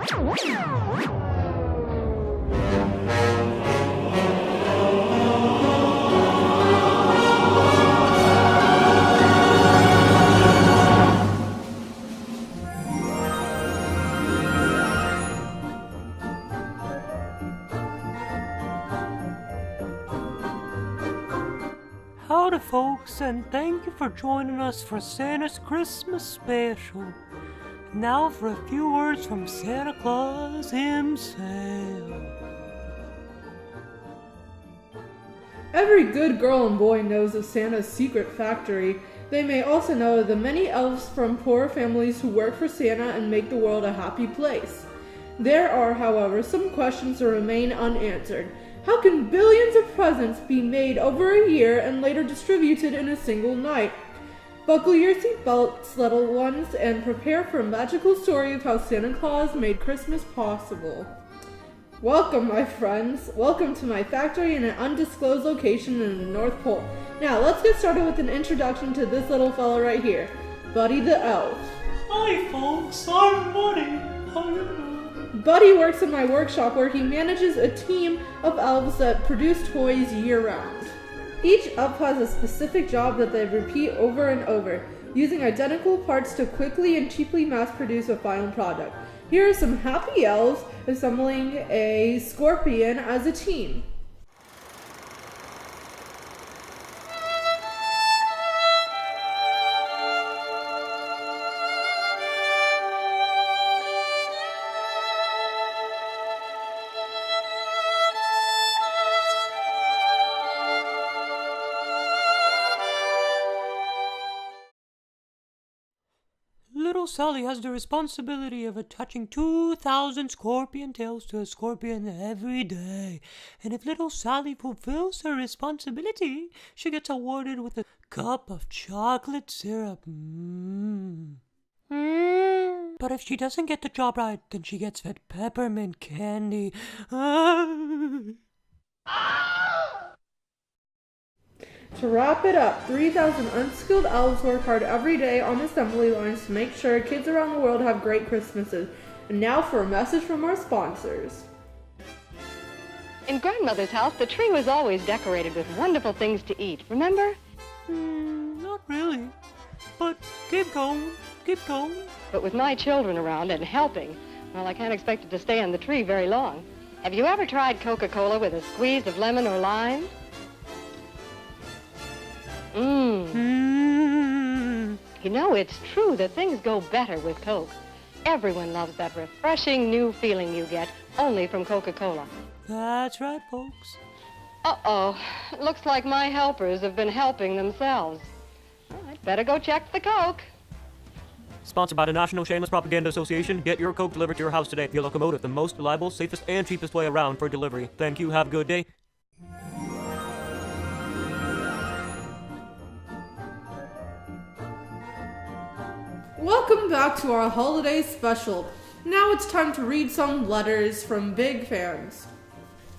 Howdy folks, and thank you for joining us for Santa's Christmas special. Now for a few words from Santa Claus himself. Every good girl and boy knows of Santa's secret factory. They may also know of the many elves from poor families who work for Santa and make the world a happy place. There are, however, some questions that remain unanswered. How can billions of presents be made over a year and later distributed in a single night? Buckle your seatbelts, little ones, and prepare for a magical story of how Santa Claus made Christmas possible. Welcome, my friends. Welcome to my factory in an undisclosed location in the North Pole. Now, let's get started with an introduction to this little fella right here, Buddy the Elf. Hi folks, I'm Buddy. How you doing? Buddy works in my workshop where he manages a team of elves that produce toys year-round. Each elf has a specific job that they repeat over and over, using identical parts to quickly and cheaply mass-produce a final product. Here are some happy elves assembling a scorpion as a team. Little Sally has the responsibility of attaching 2,000 scorpion tails to a scorpion every day. And if little Sally fulfills her responsibility, she gets awarded with a cup of chocolate syrup. But if she doesn't get the job right, then she gets fed peppermint candy. To wrap it up, 3,000 unskilled elves work hard every day on assembly lines to make sure kids around the world have great Christmases. And now for a message from our sponsors. In Grandmother's house, the tree was always decorated with wonderful things to eat, remember? Not really. But keep going, keep going. But with my children around and helping, well, I can't expect it to stay on the tree very long. Have you ever tried Coca-Cola with a squeeze of lemon or lime? You know, it's true that things go better with Coke. Everyone loves that refreshing new feeling you get only from Coca-Cola. That's right, folks. Uh-oh. Looks like my helpers have been helping themselves. Well, I'd better go check the Coke. Sponsored by the National Shameless Propaganda Association, get your Coke delivered to your house today. Your Locomotive, the most reliable, safest, and cheapest way around for delivery. Thank you. Have a good day. Welcome back to our holiday special. Now it's time to read some letters from big fans.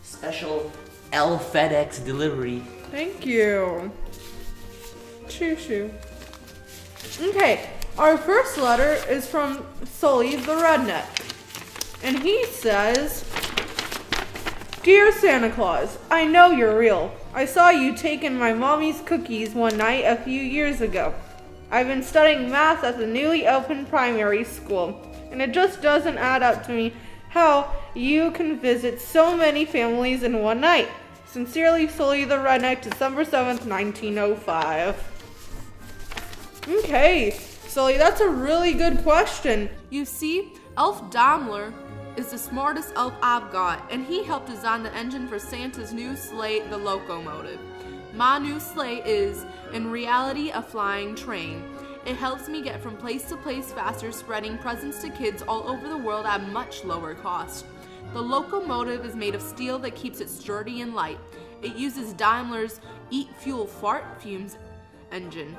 Special L FedEx delivery. Thank you. Shoo shoo. Okay, our first letter is from Sully the Redneck. And he says, Dear Santa Claus, I know you're real. I saw you taking my mommy's cookies one night a few years ago. I've been studying math at the newly opened primary school, and it just doesn't add up to me how you can visit so many families in one night. Sincerely, Sully the Redneck, December 7th, 1905. Okay, Sully, that's a really good question. You see, Elf Daimler is the smartest elf I've got, and he helped design the engine for Santa's new sleigh, the Locomotive. My new sleigh is, in reality, a flying train. It helps me get from place to place faster, spreading presents to kids all over the world at much lower cost. The Locomotive is made of steel that keeps it sturdy and light. It uses Daimler's Eat Fuel Fart Fumes engine.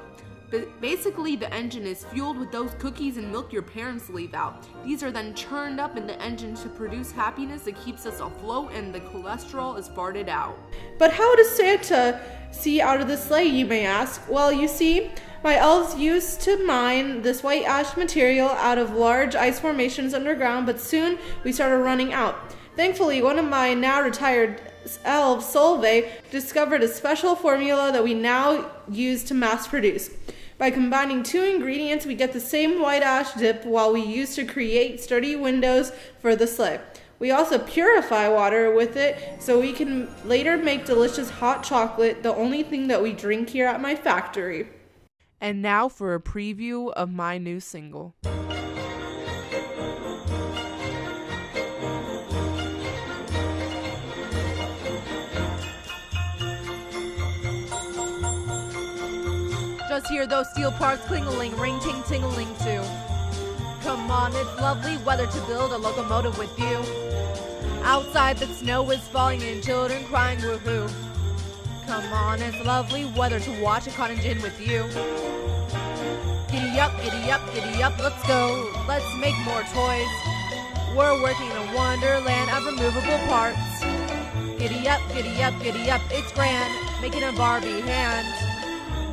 Basically, the engine is fueled with those cookies and milk your parents leave out. These are then churned up in the engine to produce happiness that keeps us afloat, and the cholesterol is farted out. But how does Santa see out of the sleigh, you may ask? Well, you see, my elves used to mine this white ash material out of large ice formations underground, but soon we started running out. Thankfully, one of my now retired elves, Solveig, discovered a special formula that we now use to mass produce. By combining two ingredients, we get the same white ash dip while we use to create sturdy windows for the sleigh. We also purify water with it so we can later make delicious hot chocolate, the only thing that we drink here at my factory. And now for a preview of my new single. Just hear those steel parts clingaling, ring ting tingling too. Come on, it's lovely weather to build a locomotive with you. Outside the snow is falling and children crying woohoo. Come on, it's lovely weather to watch a cotton gin with you. Giddy up, giddy up, giddy up, let's go. Let's make more toys. We're working in a wonderland of removable parts. Giddy up, giddy up, giddy up, it's grand, making a Barbie hand.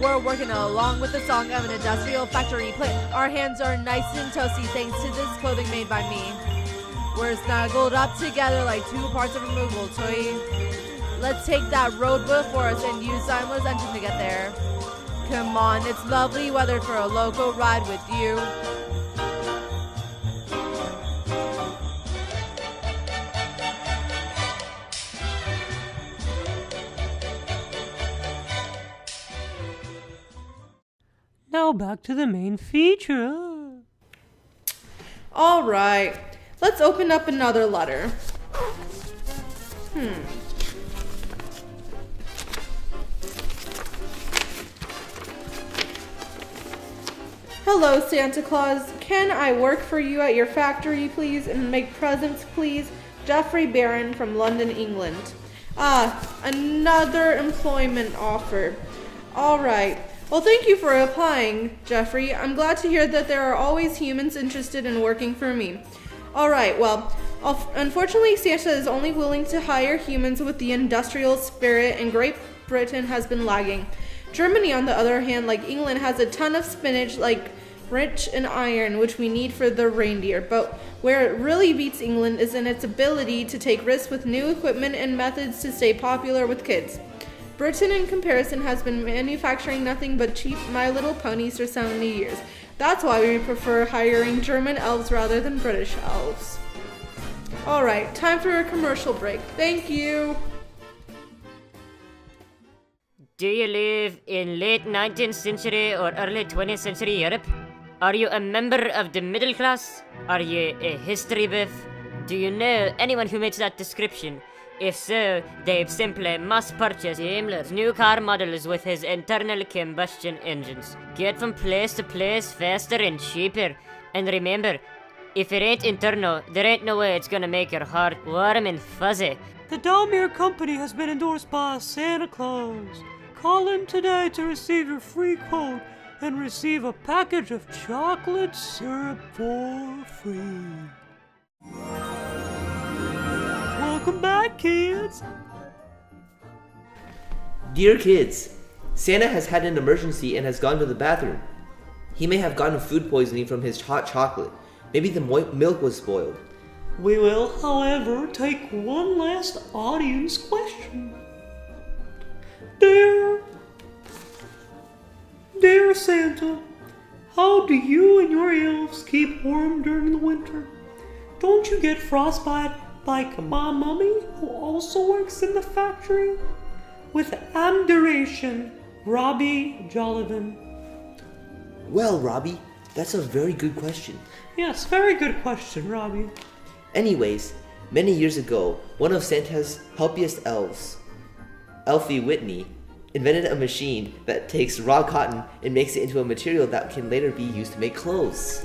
We're working along with the song of an industrial factory plant. Our hands are nice and toasty thanks to this clothing made by me. We're snuggled up together like two parts of a removable toy. Let's take that road before us and use Daimler's engine to get there. Come on, it's lovely weather for a local ride with you. Now back to the main feature. All right, let's open up another letter. Hello, Santa Claus. Can I work for you at your factory, please, and make presents, please? Jeffrey Barron from London, England. Another employment offer. All right. Well, thank you for applying, Jeffrey. I'm glad to hear that there are always humans interested in working for me. All right, well, unfortunately, Santa is only willing to hire humans with the industrial spirit, and Great Britain has been lagging. Germany, on the other hand, like England, has a ton of spinach, like rich in iron, which we need for the reindeer. But where it really beats England is in its ability to take risks with new equipment and methods to stay popular with kids. Britain, in comparison, has been manufacturing nothing but cheap My Little Ponies for 70 years. That's why we prefer hiring German elves rather than British elves. Alright, time for a commercial break. Thank you! Do you live in late 19th century or early 20th century Europe? Are you a member of the middle class? Are you a history buff? Do you know anyone who meets that description? If so, they've simply mass-purchased Daimler's new car models with his internal combustion engines. Get from place to place faster and cheaper. And remember, if it ain't internal, there ain't no way it's gonna make your heart warm and fuzzy. The Dalmere Company has been endorsed by Santa Claus. Call in today to receive your free quote and receive a package of chocolate syrup for free. Welcome back, kids! Dear kids, Santa has had an emergency and has gone to the bathroom. He may have gotten food poisoning from his hot chocolate. Maybe the milk was spoiled. We will, however, take one last audience question. Dear Santa, how do you and your elves keep warm during the winter? Don't you get frostbite like my mummy, who also works in the factory? With admiration, Robbie Jollivan. Well, Robbie, that's a very good question. Yes, very good question, Robbie. Anyways, many years ago, one of Santa's helpiest elves, Elfie Whitney, invented a machine that takes raw cotton and makes it into a material that can later be used to make clothes.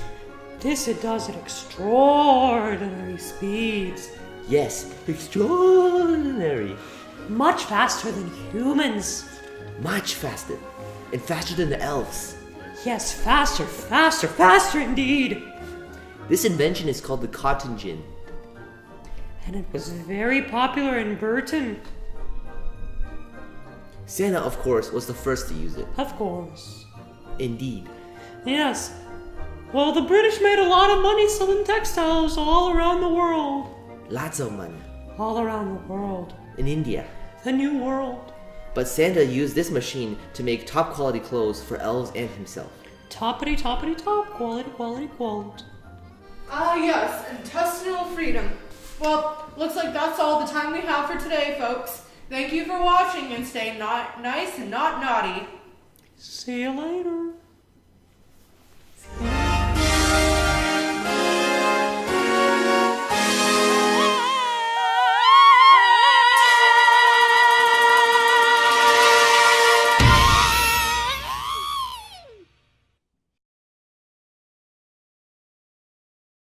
This it does at extraordinary speeds. Yes, extraordinary. Much faster than humans. Much faster. And faster than the elves. Yes, faster, faster, faster indeed. This invention is called the cotton gin. And it was very popular in Britain. Santa, of course, was the first to use it. Of course. Indeed. Yes. Well, the British made a lot of money selling textiles all around the world. Lots of money. All around the world. In India. The New World. But Santa used this machine to make top quality clothes for elves and himself. Toppity, toppity, top. Quality, quality, quality. Ah, yes, intestinal freedom. Well, looks like that's all the time we have for today, folks. Thank you for watching and stay nice and not naughty. See you later.